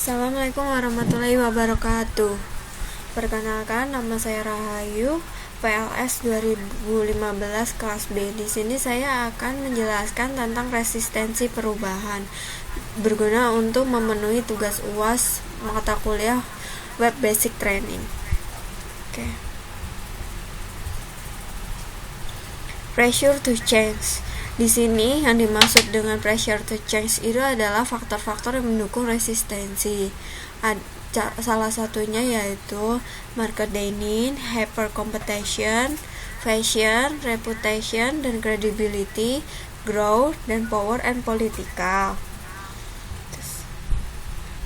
Assalamualaikum warahmatullahi wabarakatuh. Perkenalkan, nama saya Rahayu, PLS 2015 kelas B. Di sini saya akan menjelaskan tentang resistensi perubahan, berguna untuk memenuhi tugas UAS mata kuliah Web Basic Training. Oke. Pressure to change. Di sini yang dimaksud dengan pressure to change itu adalah faktor-faktor yang mendukung resistensi. Salah satunya yaitu market dynamic, hyper competition, fashion, reputation, dan credibility, growth, dan power and political.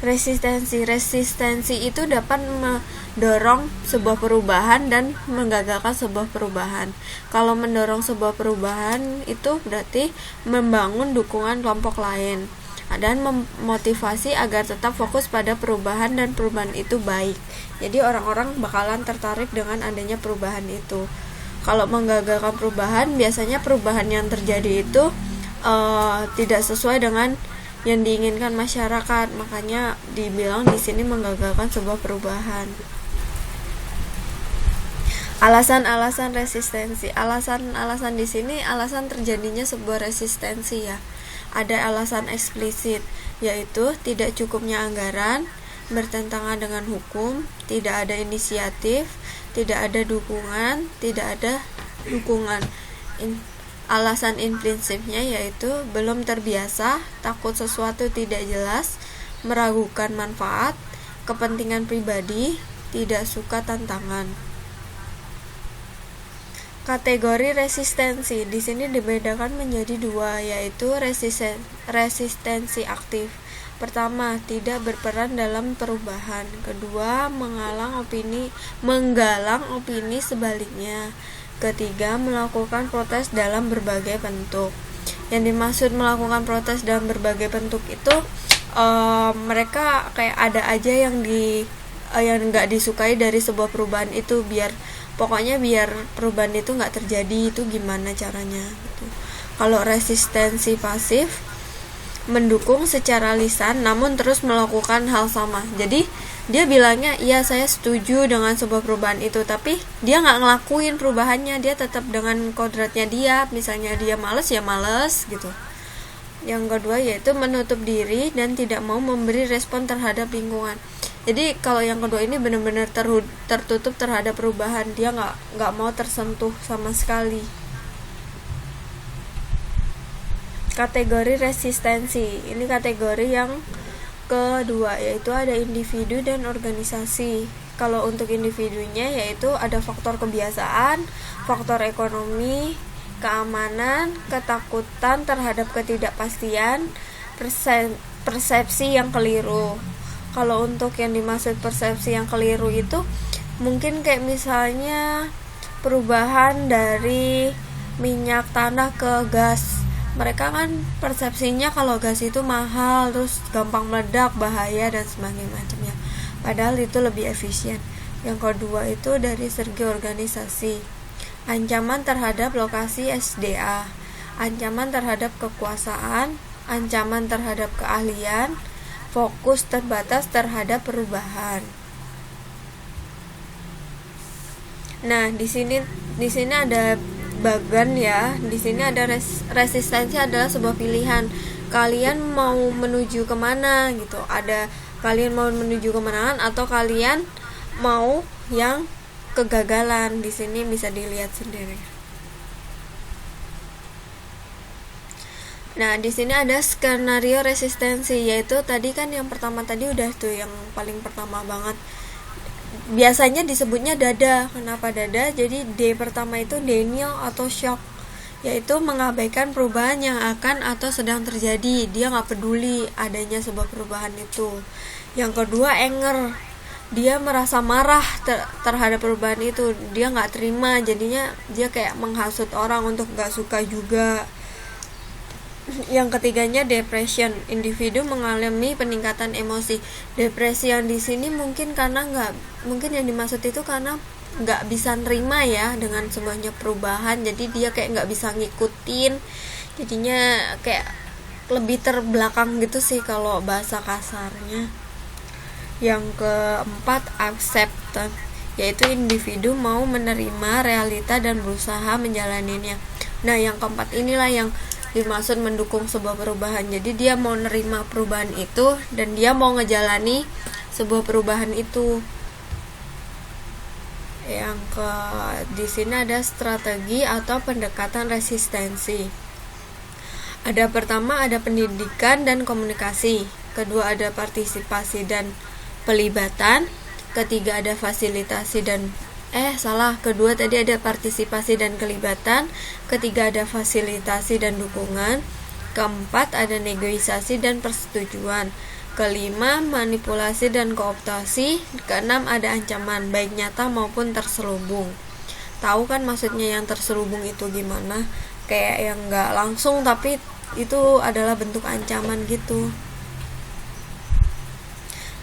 Resistensi itu dapat mendorong sebuah perubahan dan menggagalkan sebuah perubahan. Kalau mendorong sebuah perubahan itu berarti membangun dukungan kelompok lain dan memotivasi agar tetap fokus pada perubahan, dan perubahan itu baik. Jadi orang-orang bakalan tertarik dengan adanya perubahan itu. Kalau menggagalkan perubahan, biasanya perubahan yang terjadi itu tidak sesuai dengan yang diinginkan masyarakat, makanya dibilang di sini menggagalkan sebuah perubahan. Alasan-alasan resistensi. Alasan di sini alasan terjadinya sebuah resistensi ya. Ada alasan eksplisit, yaitu tidak cukupnya anggaran, bertentangan dengan hukum, tidak ada inisiatif, tidak ada dukungan, Alasan implinsifnya yaitu belum terbiasa, takut sesuatu tidak jelas, meragukan manfaat, kepentingan pribadi, tidak suka tantangan. Kategori resistensi di sini dibedakan menjadi dua, yaitu resistensi aktif. Pertama, tidak berperan dalam perubahan. Kedua, menggalang opini sebaliknya. Ketiga, melakukan protes dalam berbagai bentuk. Yang dimaksud melakukan protes dalam berbagai bentuk itu mereka kayak ada aja yang nggak disukai dari sebuah perubahan itu, biar perubahan itu nggak terjadi. Itu gimana caranya gitu. Kalau resistensi pasif, mendukung secara lisan namun terus melakukan hal sama. Jadi dia bilangnya iya saya setuju dengan sebuah perubahan itu, tapi dia nggak ngelakuin perubahannya, dia tetap dengan kodratnya dia. Misalnya dia males ya males gitu. Yang kedua yaitu menutup diri dan tidak mau memberi respon terhadap lingkungan. Jadi kalau yang kedua ini benar-benar tertutup terhadap perubahan, dia nggak mau tersentuh sama sekali. Kategori resistensi, ini kategori yang kedua, yaitu ada individu dan organisasi. Kalau untuk individunya yaitu ada faktor kebiasaan, faktor ekonomi, keamanan, ketakutan terhadap ketidakpastian, persepsi yang keliru. Kalau untuk yang dimaksud persepsi yang keliru itu mungkin kayak misalnya perubahan dari minyak tanah ke gas. Mereka kan persepsinya kalau gas itu mahal, terus gampang meledak, bahaya dan sebagainya macamnya. Padahal itu lebih efisien. Yang kedua itu dari segi organisasi. Ancaman terhadap lokasi SDA, ancaman terhadap kekuasaan, ancaman terhadap keahlian, fokus terbatas terhadap perubahan. Nah, di sini ada bagan ya. Di sini ada resistensi adalah sebuah pilihan. Kalian mau menuju kemana gitu? Ada kalian mau menuju kemenangan atau kalian mau yang kegagalan? Di sini bisa dilihat sendiri. Nah, di sini ada skenario resistensi, yaitu tadi kan yang pertama tadi udah tuh yang paling pertama banget. Biasanya disebutnya dada. Kenapa dada? Jadi D pertama itu denial atau shock, yaitu mengabaikan perubahan yang akan atau sedang terjadi. Dia gak peduli adanya sebuah perubahan itu. Yang kedua anger, dia merasa marah terhadap perubahan itu. Dia gak terima, jadinya dia kayak menghasut orang untuk gak suka juga. Yang ketiganya depression, individu mengalami peningkatan emosi. Depresi yang di sini mungkin yang dimaksud itu karena nggak bisa nerima ya dengan semuanya perubahan, jadi dia kayak nggak bisa ngikutin, jadinya kayak lebih terbelakang gitu sih kalau bahasa kasarnya. Yang keempat, acceptance, yaitu individu mau menerima realita dan berusaha menjalaninya. Nah, yang keempat inilah yang dimaksud mendukung sebuah perubahan. Jadi dia mau nerima perubahan itu dan dia mau ngejalani sebuah perubahan itu. Yang di sini ada strategi atau pendekatan resistensi. Ada pertama, ada pendidikan dan komunikasi. Kedua, ada partisipasi dan pelibatan. Ketiga, ada fasilitasi dan kedua tadi ada partisipasi dan kelibatan. Ketiga, ada fasilitasi dan dukungan. Keempat, ada negosiasi dan persetujuan. Kelima, manipulasi dan kooptasi. Keenam, ada ancaman baik nyata maupun terselubung. Tahu kan maksudnya yang terselubung itu gimana? Kayak yang gak langsung tapi itu adalah bentuk ancaman gitu.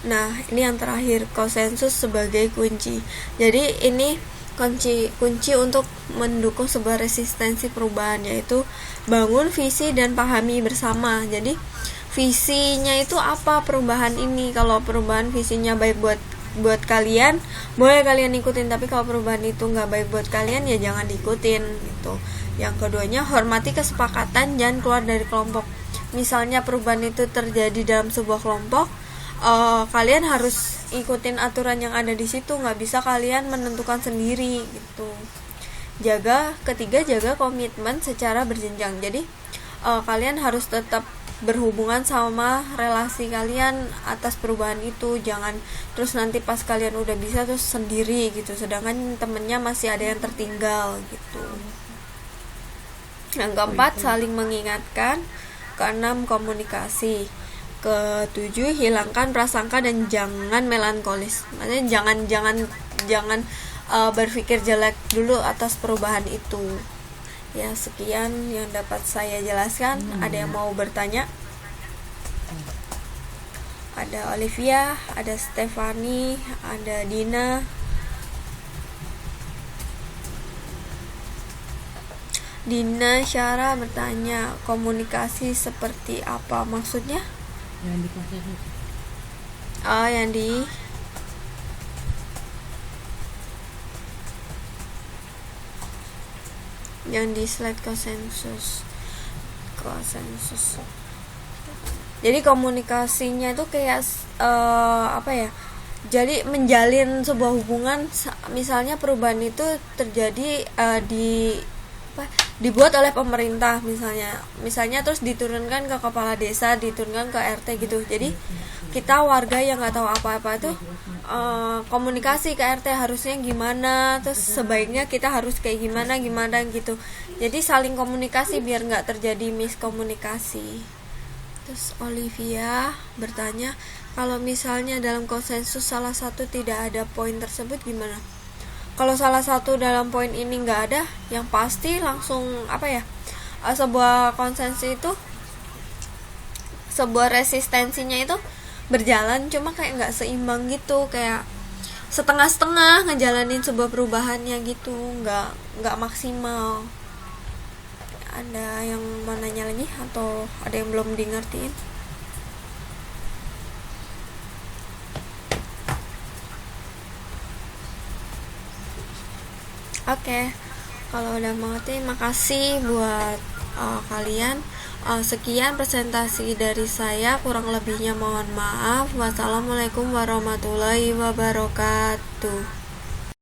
Nah, ini yang terakhir, konsensus sebagai kunci. Jadi ini kunci untuk mendukung sebuah resistensi perubahan, yaitu bangun visi dan pahami bersama. Jadi visinya itu apa perubahan ini? Kalau perubahan visinya baik buat kalian, boleh kalian ikutin. Tapi kalau perubahan itu nggak baik buat kalian, ya jangan diikutin gitu. Yang keduanya, hormati kesepakatan, jangan keluar dari kelompok. Misalnya perubahan itu terjadi dalam sebuah kelompok, kalian harus ikutin aturan yang ada di situ, nggak bisa kalian menentukan sendiri gitu. Ketiga, jaga komitmen secara berjenjang. Jadi kalian harus tetap berhubungan sama relasi kalian atas perubahan itu. Jangan terus nanti pas kalian udah bisa terus sendiri gitu, sedangkan temennya masih ada yang tertinggal gitu. Yang keempat, saling mengingatkan. Keenam, komunikasi. Ketujuh, hilangkan prasangka dan jangan melankolis. Maksudnya jangan berpikir jelek dulu atas perubahan itu. Ya, sekian yang dapat saya jelaskan. Ada yang mau bertanya? Ada Olivia, ada Stefani, ada Dina. Dina Syara bertanya, komunikasi seperti apa maksudnya? Yang di konsensus. Yang di slide konsensus. Jadi komunikasinya itu kayak jadi menjalin sebuah hubungan. Misalnya perubahan itu terjadi dibuat oleh pemerintah misalnya terus diturunkan ke kepala desa, diturunkan ke RT gitu. Jadi kita warga yang nggak tahu apa-apa tuh komunikasi ke RT harusnya gimana, terus sebaiknya kita harus kayak gimana gitu. Jadi saling komunikasi biar nggak terjadi miskomunikasi. Terus Olivia bertanya, kalau misalnya dalam konsensus salah satu tidak ada poin tersebut gimana? Kalau salah satu dalam poin ini nggak ada, yang pasti langsung sebuah konsensus itu, sebuah resistensinya itu berjalan cuma kayak nggak seimbang gitu, kayak setengah-setengah ngejalanin sebuah perubahannya gitu, nggak maksimal. Ada yang mau nanya lagi atau ada yang belum di ngertiin? Oke, kalau udah mengerti, makasih buat kalian. Sekian presentasi dari saya, kurang lebihnya mohon maaf. Wassalamualaikum warahmatullahi wabarakatuh.